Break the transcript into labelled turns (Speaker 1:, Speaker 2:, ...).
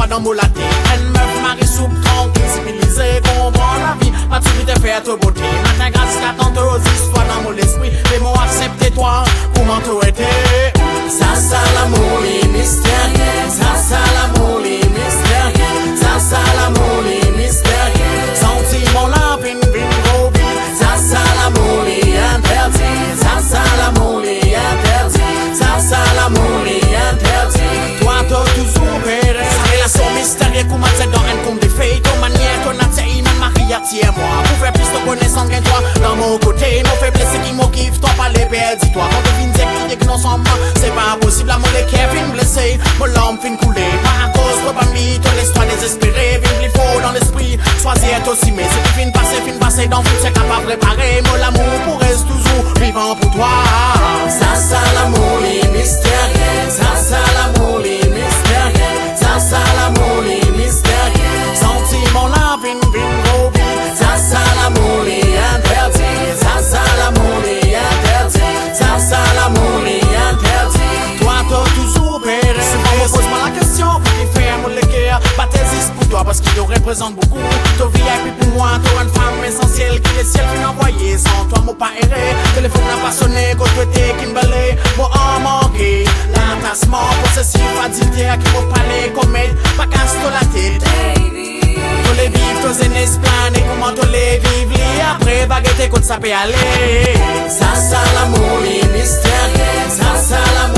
Speaker 1: toi dans mon laté. Une meuf marie soupe tranquille, civilisée, comprend la vie. Maturité fait te beauté. Matin grâce qu'à tante aux histoires dans mon esprit. Les mots acceptés toi, comment tu étais. Ça l'amour, les mystères. Ça l'amour, les mystères. Ça l'amour, les mystères. Sentiment la vine, gros vide. Ça l'amour, les interdits. Ça l'amour, les interdits. Ça l'amour, les interdits. Toi t'as toujours péré. Sa relation mystérieuse comment c'est dans un compte de fait. Ton manière, ton attire, même Maria tiens-moi. Pour faire plus de connaissance qu'un toi dans mon côté. Nos faiblesses qui m'ont kiffé, toi pas les perdis. Toi quand tu viens dire que non sans moi, c'est pas impossible. La molle qui fin blessé, mon l'homme fin coulé. Pas à cause de parmi ton histoire désespérée. Vin plus faux dans l'esprit, choisir est aussi. Mais c'est fin passé dans tout, c'est capable de préparer. Mon l'amour pour reste toujours vivant pour toi. Ça l'amour, les mystères. Ça l'amour, les mystères. Ça l'amour, les mystères. Sentiment la vine, gros vide. Ça l'amour, les interdits. Ça l'amour, les interdits. Ça l'amour, les interdits. Toi t'as toujours péré. Souvent pose-moi la question pour qu'il fait un mot de cœur. Pas tes pour toi parce qu'il te représente beaucoup. Ta vie est pour moi, t'as une femme essentielle qui le ciel finit envoyé. Sans toi mon pas erré. Téléphone n'a pas sonné, quand tu étais Kimberley. Moi en manqué. L'entassement possessif, adulté à qui m'a parlé. Comète, pas casse-toi la tête. Tous les vivres, tous les esplanes, comment tous les vivre. Après, baguette, écoute, ça peut aller. Ça l'amour, les mystères. Ça l'amour.